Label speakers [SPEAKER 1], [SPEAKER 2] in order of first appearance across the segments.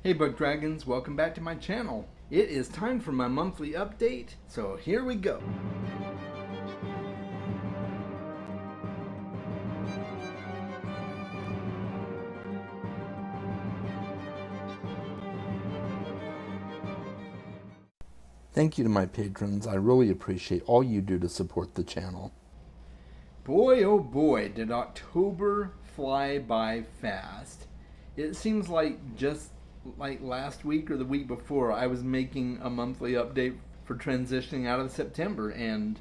[SPEAKER 1] Hey Book Dragons, welcome back to my channel. It is time for my monthly update, so here we go. Thank you to my patrons. I really appreciate all you do to support the channel. Boy, oh boy, did October fly by fast. It seems like just like last week or the week before, I was making a monthly update for transitioning out of September, and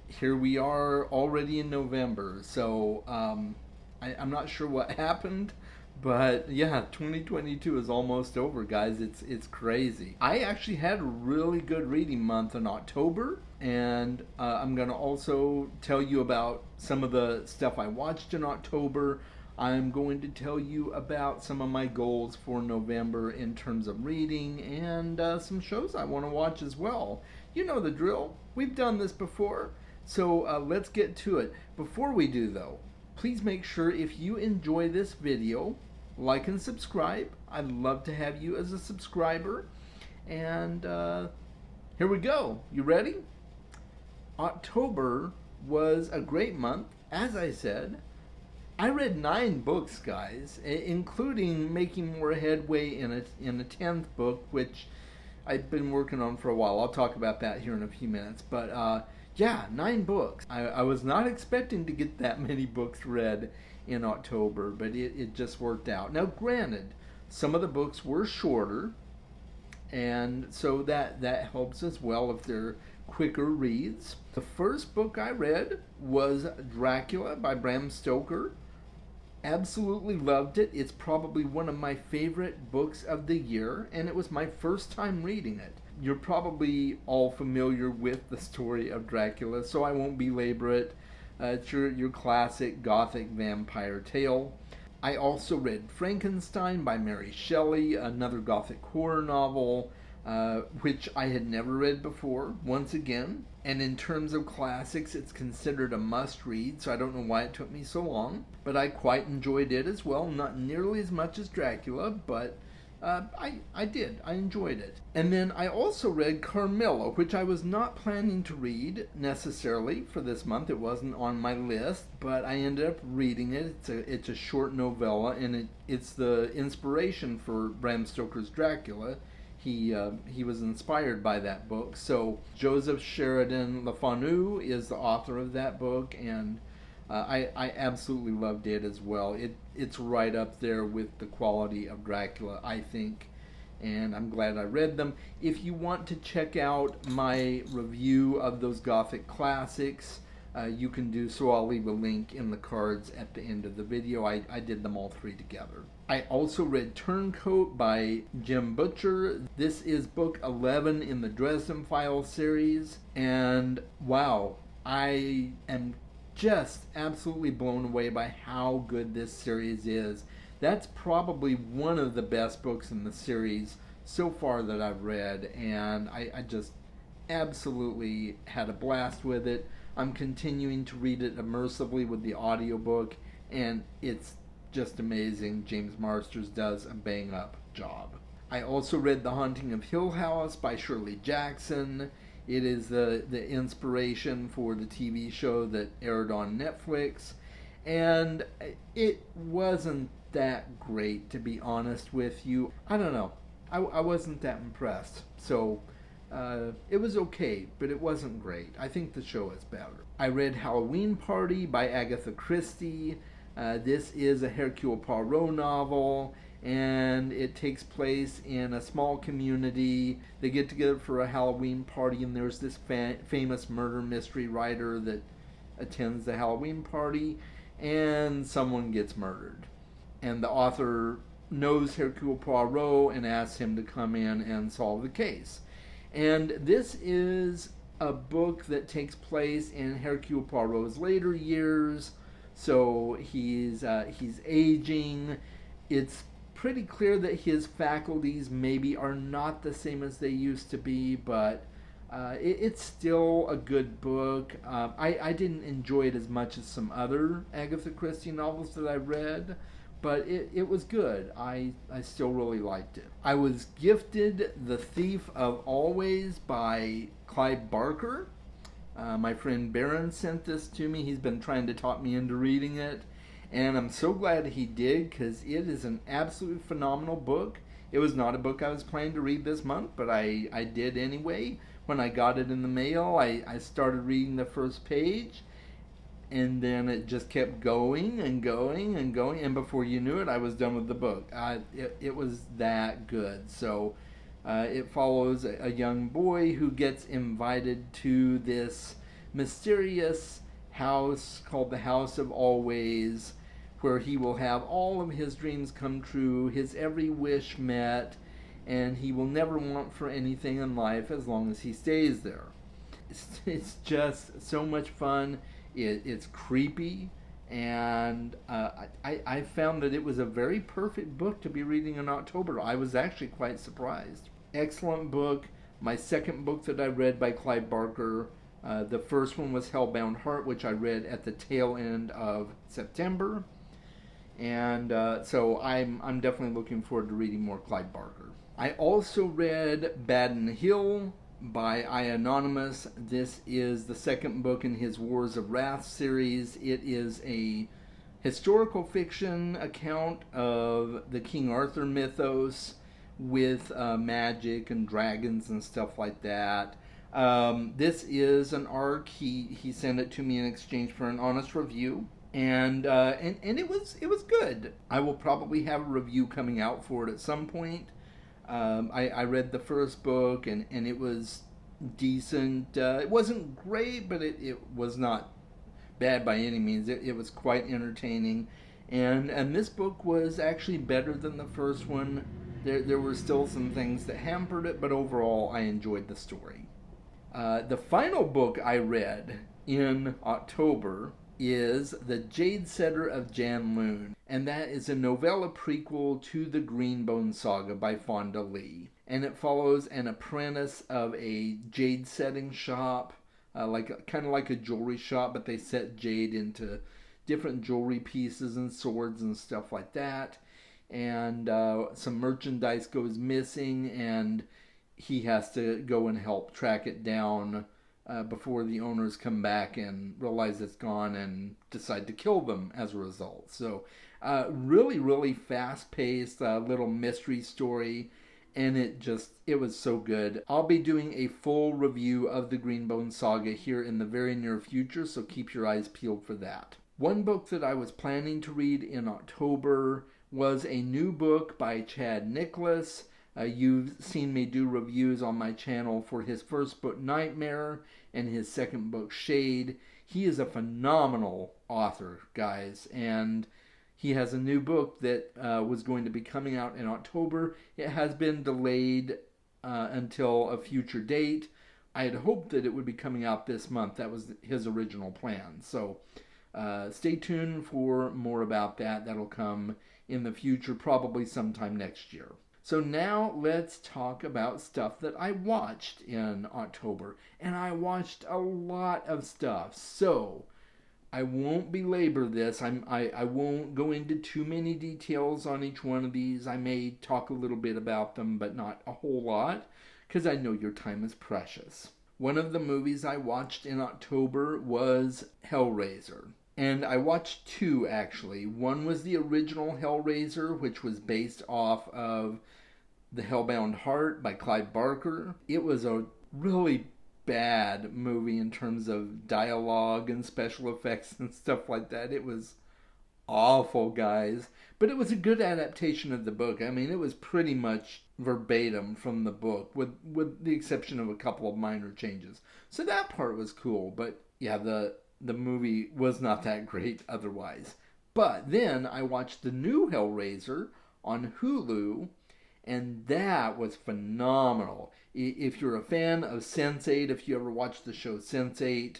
[SPEAKER 1] here we are already in November. So I'm not sure what happened, but yeah, 2022 is almost over, guys. It's crazy. I actually had a really good reading month in October, and I'm gonna also tell you about some of the stuff I watched in October. I'm going to tell you about some of my goals for November in terms of reading and some shows I want to watch as well. You know the drill. We've done this before. So let's get to it. Before we do, though, please make sure if you enjoy this video, like and subscribe. I'd love to have you as a subscriber. And here we go. You ready? October was a great month. As I said, I read 9 books, guys, including making more headway in a 10th book, which I've been working on for a while. I'll talk about that here in a few minutes. But yeah, 9 books. I was not expecting to get that many books read in October, but it just worked out. Now, granted, some of the books were shorter, and so that helps as well if they're quicker reads. The first book I read was Dracula by Bram Stoker. Absolutely loved it. It's probably one of my favorite books of the year, and it was my first time reading it. You're probably all familiar with the story of Dracula, so I won't belabor it. It's your classic gothic vampire tale. I also read Frankenstein by Mary Shelley, another gothic horror novel, which I had never read before, once again. And in terms of classics, it's considered a must-read, so I don't know why it took me so long. But I quite enjoyed it as well, not nearly as much as Dracula, but I did. I enjoyed it. And then I also read Carmilla, which I was not planning to read necessarily for this month. It wasn't on my list, but I ended up reading it. It's a short novella, and it's the inspiration for Bram Stoker's Dracula. He was inspired by that book. So Joseph Sheridan Le Fanu is the author of that book, and I absolutely loved it as well. It's right up there with the quality of Dracula, I think, and I'm glad I read them. If you want to check out my review of those Gothic classics, you can do so. I'll leave a link in the cards at the end of the video. I did them all 3 together. I also read Turncoat by Jim Butcher. This is book 11 in the Dresden Files series, and wow, I am just absolutely blown away by how good this series is. That's probably one of the best books in the series so far that I've read, and I just absolutely had a blast with it. I'm continuing to read it immersively with the audiobook, and it's just amazing. James Marsters does a bang up job. I also read The Haunting of Hill House by Shirley Jackson. It is the inspiration for the TV show that aired on Netflix, and it wasn't that great, to be honest with you. I don't know. I wasn't that impressed. So it was okay, but it wasn't great. I think the show is better. I read Halloween Party by Agatha Christie. This is a Hercule Poirot novel, and it takes place in a small community. They get together for a Halloween party, and there's this famous murder mystery writer that attends the Halloween party, and someone gets murdered. And the author knows Hercule Poirot and asks him to come in and solve the case. And this is a book that takes place in Hercule Poirot's later years. So he's aging. It's pretty clear that his faculties maybe are not the same as they used to be, but it's still a good book. I didn't enjoy it as much as some other Agatha Christie novels that I read, but it was good. I still really liked it. I was gifted The Thief of Always by Clive Barker. My friend Barron sent this to me. He's been trying to talk me into reading it, and I'm so glad he did because it is an absolutely phenomenal book. It was not a book I was planning to read this month, but I did anyway. When I got it in the mail, I started reading the first page, and then it just kept going and going and going, and before you knew it, I was done with the book. It was that good. So it follows a young boy who gets invited to this mysterious house called the House of Always, where he will have all of his dreams come true, his every wish met, and he will never want for anything in life as long as he stays there. It's just so much fun. It's creepy, and I found that it was a very perfect book to be reading in October. I was actually quite surprised. Excellent book. My second book that I read by Clive Barker, the first one was Hellbound Heart, which I read at the tail end of September, and so I'm definitely looking forward to reading more Clive Barker. I also read Baden Hill by I Anonymous. This is the second book in his Wars of Wrath series. It is a historical fiction account of the King Arthur mythos with magic and dragons and stuff like that. This is an arc. He sent it to me in exchange for an honest review, and it was good. I will probably have a review coming out for it at some point. I read the first book, and it was decent. It wasn't great, but it was not bad by any means. It was quite entertaining. And this book was actually better than the first one. There were still some things that hampered it, but overall I enjoyed the story. The final book I read in October is The Jade Setter of Jan Loon, and that is a novella prequel to the Greenbone Saga by Fonda Lee. And it follows an apprentice of a jade setting shop, kind of like a jewelry shop, but they set jade into different jewelry pieces and swords and stuff like that. And some merchandise goes missing, and he has to go and help track it down before the owners come back and realize it's gone and decide to kill them as a result. So really, really fast-paced little mystery story, and it was so good. I'll be doing a full review of the Greenbone Saga here in the very near future, so keep your eyes peeled for that. One book that I was planning to read in October was a new book by Chad Nicholas. You've seen me do reviews on my channel for his first book, Nightmare, and his second book, Shade. He is a phenomenal author, guys, and he has a new book that was going to be coming out in October. It has been delayed until a future date. I had hoped that it would be coming out this month. That was his original plan. So stay tuned for more about that. That'll come in the future, probably sometime next year. So now let's talk about stuff that I watched in October. And I watched a lot of stuff. So I won't belabor this. I won't go into too many details on each one of these. I may talk a little bit about them, but not a whole lot, because I know your time is precious. One of the movies I watched in October was Hellraiser. And I watched two, actually. One was the original Hellraiser, which was based off of The Hellbound Heart by Clive Barker. It was a really bad movie in terms of dialogue and special effects and stuff like that. It was awful, guys. But it was a good adaptation of the book. I mean, it was pretty much verbatim from the book, with the exception of a couple of minor changes. So that part was cool. But yeah, the movie was not that great otherwise. But then I watched the new Hellraiser on Hulu, and that was phenomenal. If you're a fan of Sense8, if you ever watched the show Sense8,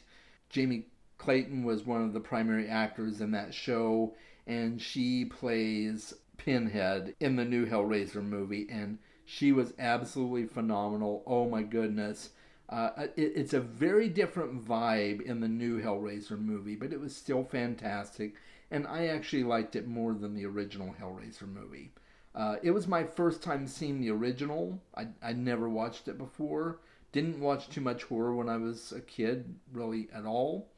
[SPEAKER 1] Jamie Clayton was one of the primary actors in that show, and she plays Pinhead in the new Hellraiser movie, and she was absolutely phenomenal. Oh my goodness. It's a very different vibe in the new Hellraiser movie, but it was still fantastic. and I actually liked it more than the original Hellraiser movie. It was my first time seeing the original. I never watched it before. Didn't watch too much horror when I was a kid, really at all.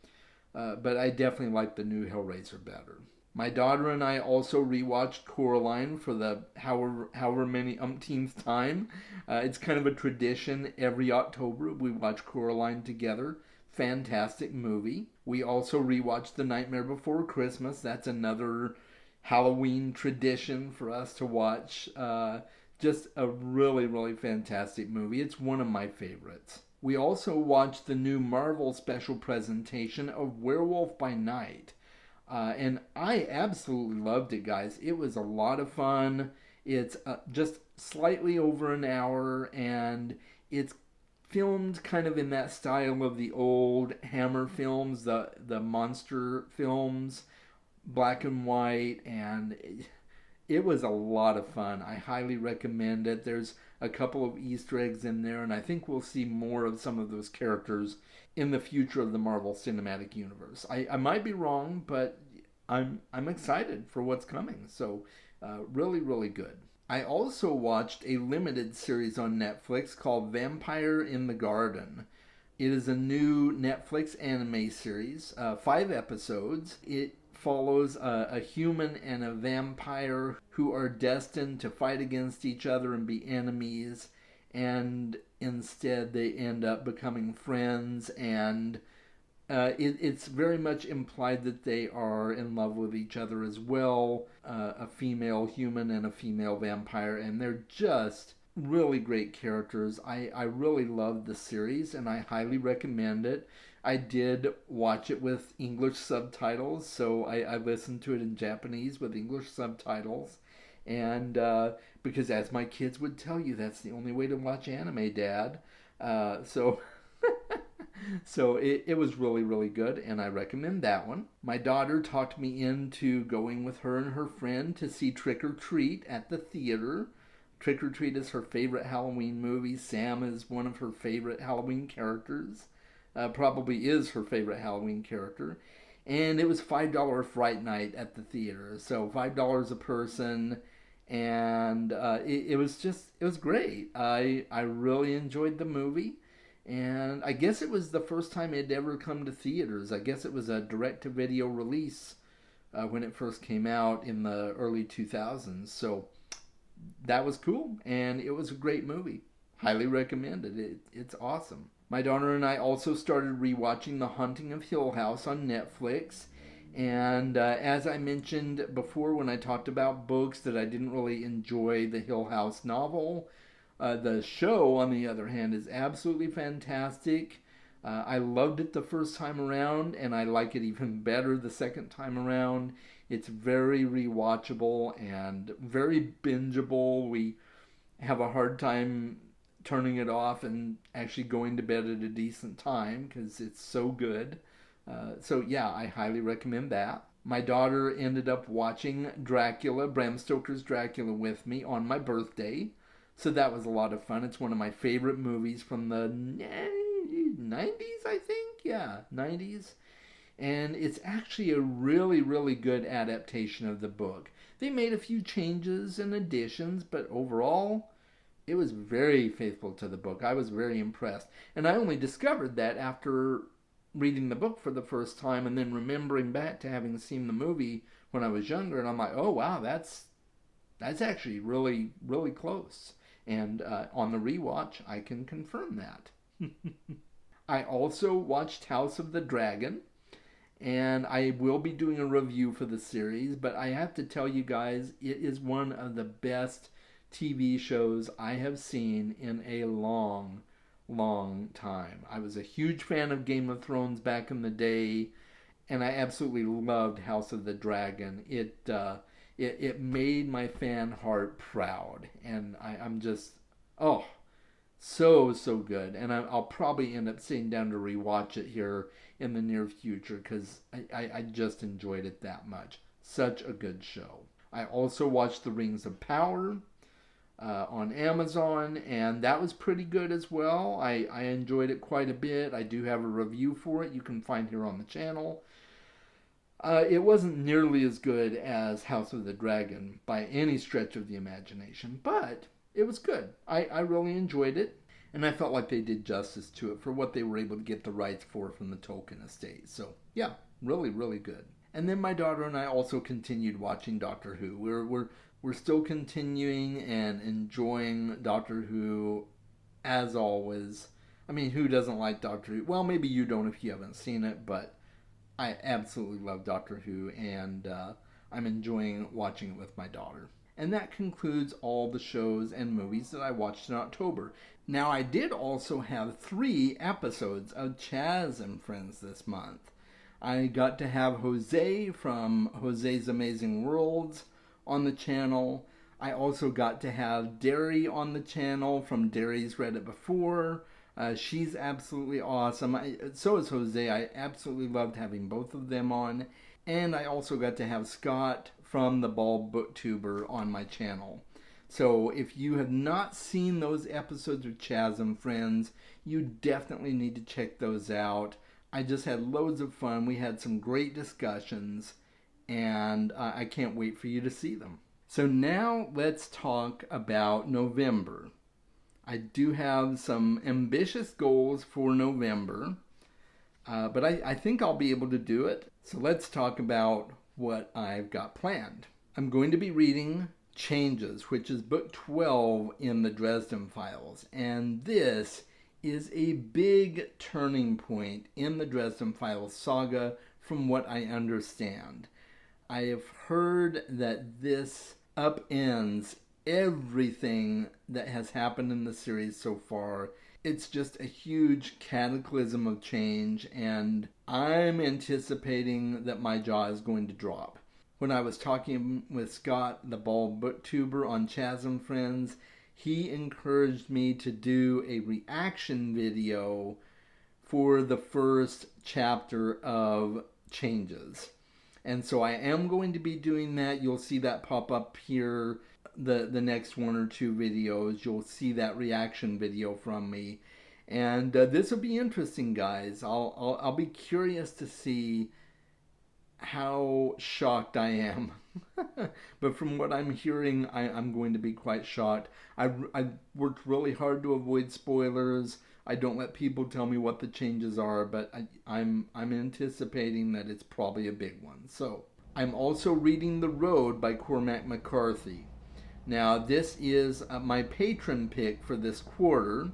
[SPEAKER 1] But I definitely like the new Hellraiser better. My daughter and I also rewatched Coraline for the however many umpteenth time. It's kind of a tradition. Every October we watch Coraline together. Fantastic movie. We also rewatched The Nightmare Before Christmas. That's another Halloween tradition for us to watch. Just a really, really fantastic movie. It's one of my favorites. We also watched the new Marvel special presentation of Werewolf by Night. And I absolutely loved it, guys. It was a lot of fun. It's just slightly over an hour, and it's filmed kind of in that style of the old Hammer films, the monster films, black and white, and it was a lot of fun. I highly recommend it. There's a couple of Easter eggs in there, and I think we'll see more of some of those characters in the future of the Marvel Cinematic Universe. I might be wrong, but I'm excited for what's coming. So really, really good. I also watched a limited series on Netflix called Vampire in the Garden. It is a new Netflix anime series, 5 episodes. It follows a human and a vampire who are destined to fight against each other and be enemies, and instead they end up becoming friends, and it's very much implied that they are in love with each other as well, a female human and a female vampire, and they're just really great characters. I really loved the series, and I highly recommend it. I did watch it with English subtitles, so I listened to it in Japanese with English subtitles. And because, as my kids would tell you, that's the only way to watch anime, Dad. So so it was really, really good, and I recommend that one. My daughter talked me into going with her and her friend to see Trick or Treat at the theater. Trick or Treat is her favorite Halloween movie. Sam is one of her favorite Halloween characters. Probably is her favorite Halloween character. And it was $5 Fright Night at the theater. So $5 a person. And it was great. I really enjoyed the movie. And I guess it was the first time it had ever come to theaters. I guess it was a direct-to-video release when it first came out in the early 2000s. So that was cool. And it was a great movie. Highly recommended. It's awesome. My daughter and I also started rewatching The Haunting of Hill House on Netflix. And as I mentioned before when I talked about books that I didn't really enjoy the Hill House novel, the show, on the other hand, is absolutely fantastic. I loved it the first time around, and I like it even better the second time around. It's very rewatchable and very bingeable. We have a hard time turning it off and actually going to bed at a decent time because it's so good. So yeah, I highly recommend that. My daughter ended up watching Dracula, Bram Stoker's Dracula, with me on my birthday. So that was a lot of fun. It's one of my favorite movies from the 90s, I think. Yeah, 90s. And it's actually a really, really good adaptation of the book. They made a few changes and additions, but overall, it was very faithful to the book. I was very impressed. And I only discovered that after reading the book for the first time and then remembering back to having seen the movie when I was younger. And I'm like, oh, wow, that's actually really, really close. And on the rewatch, I can confirm that. I also watched House of the Dragon, and I will be doing a review for the series, but I have to tell you guys, it is one of the best TV shows I have seen in a long, long time. I was a huge fan of Game of Thrones back in the day, and I absolutely loved House of the Dragon. It made my fan heart proud, and I'm just, oh, so good. And I'll probably end up sitting down to rewatch it here in the near future because I just enjoyed it that much. Such a good show. I also watched The Rings of Power on Amazon, and that was pretty good as well. I enjoyed it quite a bit. I do have a review for it you can find here on the channel. It wasn't nearly as good as House of the Dragon by any stretch of the imagination, but it was good. I really enjoyed it, and I felt like they did justice to it for what they were able to get the rights for from the Tolkien estate. So, yeah, really, really good. And then my daughter and I also continued watching Doctor Who. We're still continuing and enjoying Doctor Who as always. I mean, who doesn't like Doctor Who? Well, maybe you don't if you haven't seen it, but I absolutely love Doctor Who, and I'm enjoying watching it with my daughter. And that concludes all the shows and movies that I watched in October. Now, I did also have 3 episodes of Chaz and Friends this month. I got to have Jose from Jose's Amazing Worlds on the channel. I also got to have Derry on the channel from Derry's Read It Before. She's absolutely awesome. So is Jose. I absolutely loved having both of them on. And I also got to have Scott from the BaldBookTuber on my channel. So if you have not seen those episodes of Chaz and Friends, you definitely need to check those out. I just had loads of fun. We had some great discussions, and I can't wait for you to see them. So now let's talk about November. I do have some ambitious goals for November, but I think I'll be able to do it. So let's talk about what I've got planned. I'm going to be reading Changes, which is book 12 in the Dresden Files, and this is a big turning point in the Dresden Files saga from what I understand. I have heard that this upends everything that has happened in the series so far. It's just a huge cataclysm of change, and I'm anticipating that my jaw is going to drop. When I was talking with Scott, the BaldBookTuber, on Chaz and Friends, he encouraged me to do a reaction video for the first chapter of Changes. And so I am going to be doing that. You'll see that pop up here, the next 1 or 2 videos. You'll see that reaction video from me. And this will be interesting, guys. I'll be curious to see how shocked I am. But from what I'm hearing, I'm going to be quite shocked. I worked really hard to avoid spoilers. I don't let people tell me what the changes are, but I'm anticipating that it's probably a big one. So I'm also reading The Road by Cormac McCarthy. Now this is my patron pick for this quarter.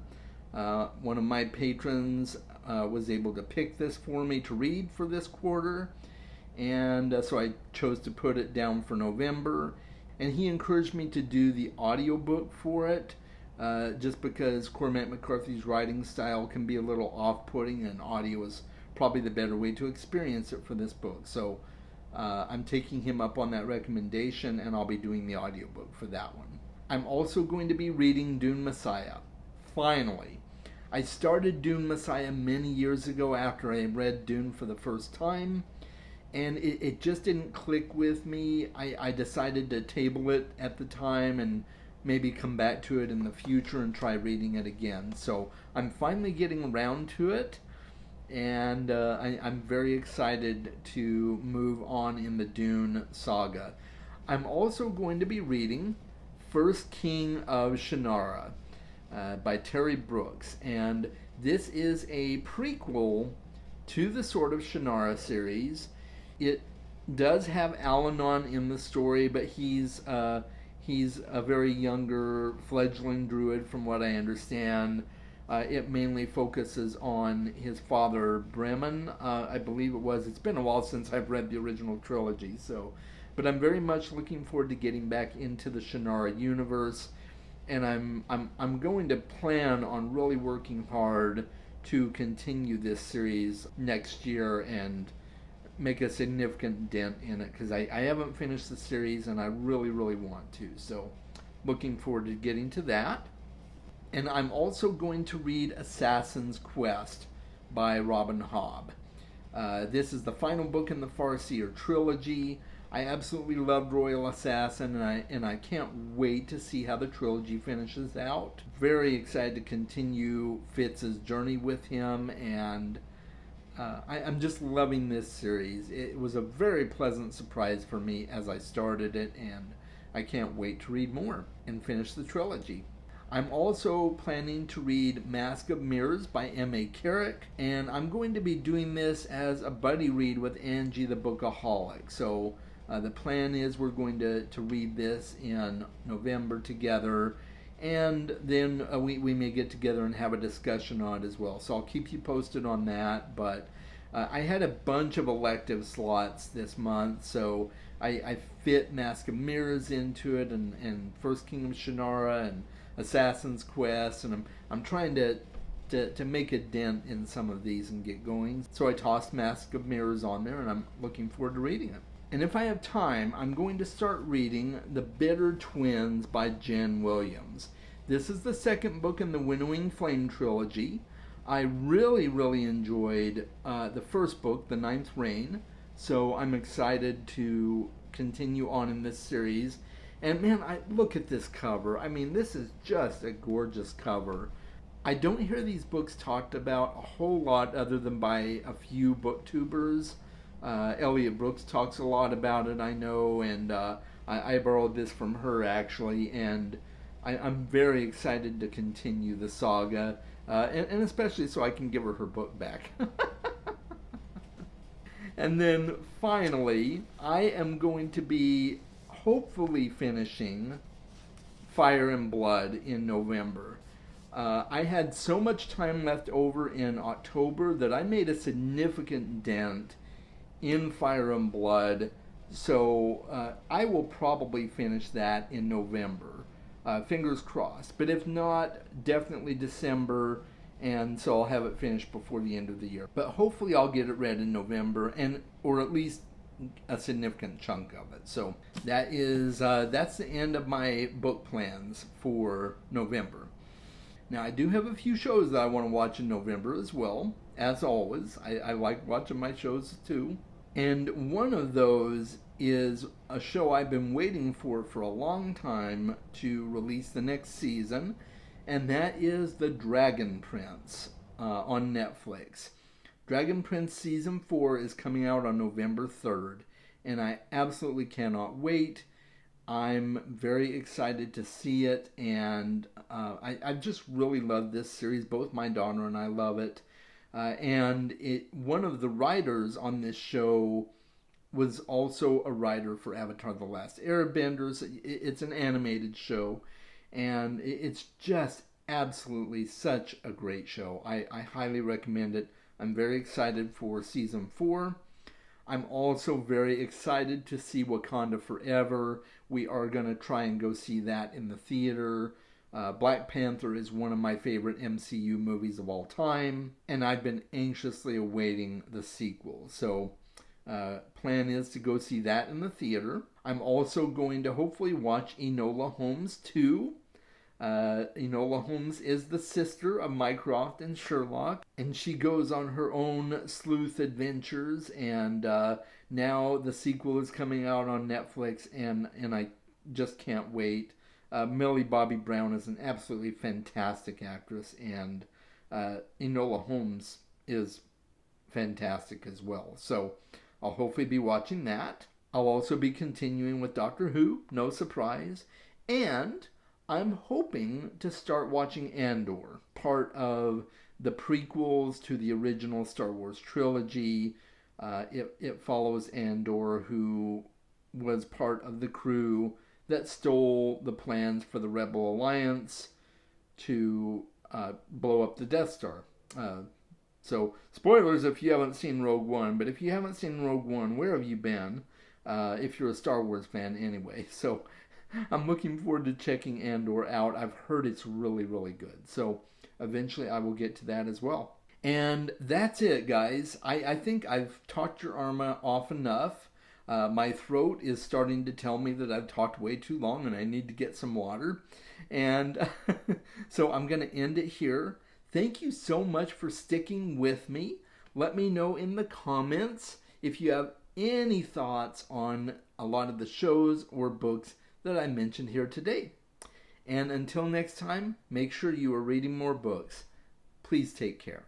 [SPEAKER 1] One of my patrons was able to pick this for me to read for this quarter, and so I chose to put it down for November. And he encouraged me to do the audiobook for it, just because Cormac McCarthy's writing style can be a little off-putting, and audio is probably the better way to experience it for this book. So I'm taking him up on that recommendation, and I'll be doing the audiobook for that one. I'm also going to be reading Dune Messiah. Finally. I started Dune Messiah many years ago after I read Dune for the first time, and it just didn't click with me. I decided to table it at the time and maybe come back to it in the future and try reading it again. So I'm finally getting around to it, and I'm very excited to move on in the Dune saga. I'm also going to be reading First King of Shannara by Terry Brooks, and this is a prequel to the Sword of Shannara series. It does have Al-Anon in the story, but he's a very younger fledgling druid from what I understand. It mainly focuses on his father Bremen, I believe it was. It's been a while since I've read the original trilogy, but I'm very much looking forward to getting back into the Shannara universe, and I'm going to plan on really working hard to continue this series next year and make a significant dent in it, because I haven't finished the series and I really, really want to. So looking forward to getting to that. And I'm also going to read Assassin's Quest by Robin Hobb. This is the final book in the Farseer trilogy. I absolutely loved Royal Assassin, and I can't wait to see how the trilogy finishes out. Very excited to continue Fitz's journey with him, and I'm just loving this series. It was a very pleasant surprise for me as I started it, and I can't wait to read more and finish the trilogy. I'm also planning to read Mask of Mirrors by M.A. Carrick, and I'm going to be doing this as a buddy read with Angie the Bookaholic. So the plan is we're going to read this in November together, and then we may get together and have a discussion on it as well. So I'll keep you posted on that, but I had a bunch of elective slots this month, so I fit Mask of Mirrors into it, and First Kingdom Shannara, and Assassin's Quest, and I'm trying to make a dent in some of these and get going. So I tossed Mask of Mirrors on there, and I'm looking forward to reading it. And if I have time, I'm going to start reading The Bitter Twins by Jen Williams. This is the second book in the Winnowing Flame trilogy. I really, really enjoyed the first book, The Ninth Reign, so I'm excited to continue on in this series. And man, look at this cover. I mean, this is just a gorgeous cover. I don't hear these books talked about a whole lot other than by a few booktubers. Elliot Brooks talks a lot about it, I know, and I borrowed this from her actually, and I'm very excited to continue the saga, and especially so I can give her book back. And then finally, I am going to be hopefully finishing Fire and Blood in November. I had so much time left over in October that I made a significant dent in Fire and Blood, so I will probably finish that in November. Fingers crossed. But if not, definitely December, and so I'll have it finished before the end of the year. But hopefully I'll get it read in November, or at least a significant chunk of it. So that's the end of my book plans for November. Now I do have a few shows that I want to watch in November as well. As always, I like watching my shows too. And one of those is a show I've been waiting for a long time to release the next season, and that is The Dragon Prince on Netflix. Dragon Prince Season 4 is coming out on November 3rd, and I absolutely cannot wait. I'm very excited to see it, and I just really love this series. Both my daughter and I love it. And one of the writers on this show was also a writer for Avatar: The Last Airbender. It's an animated show, and it's just absolutely such a great show. I highly recommend it. I'm very excited for Season 4. I'm also very excited to see Wakanda Forever. We are going to try and go see that in the theater. Black Panther is one of my favorite MCU movies of all time, and I've been anxiously awaiting the sequel. So, plan is to go see that in the theater. I'm also going to hopefully watch Enola Holmes 2. Enola Holmes is the sister of Mycroft and Sherlock, and she goes on her own sleuth adventures, and now the sequel is coming out on Netflix, and I just can't wait. Millie Bobby Brown is an absolutely fantastic actress, and Enola Holmes is fantastic as well. So I'll hopefully be watching that. I'll also be continuing with Doctor Who, no surprise, and I'm hoping to start watching Andor, part of the prequels to the original Star Wars trilogy. It follows Andor, who was part of the crew that stole the plans for the Rebel Alliance to blow up the Death Star. So, spoilers if you haven't seen Rogue One, but if you haven't seen Rogue One, where have you been? If you're a Star Wars fan anyway. So, I'm looking forward to checking Andor out. I've heard it's really, really good. So, eventually I will get to that as well. And that's it, guys. I think I've talked your arm off enough. My throat is starting to tell me that I've talked way too long and I need to get some water. And so I'm going to end it here. Thank you so much for sticking with me. Let me know in the comments if you have any thoughts on a lot of the shows or books that I mentioned here today. And until next time, make sure you are reading more books. Please take care.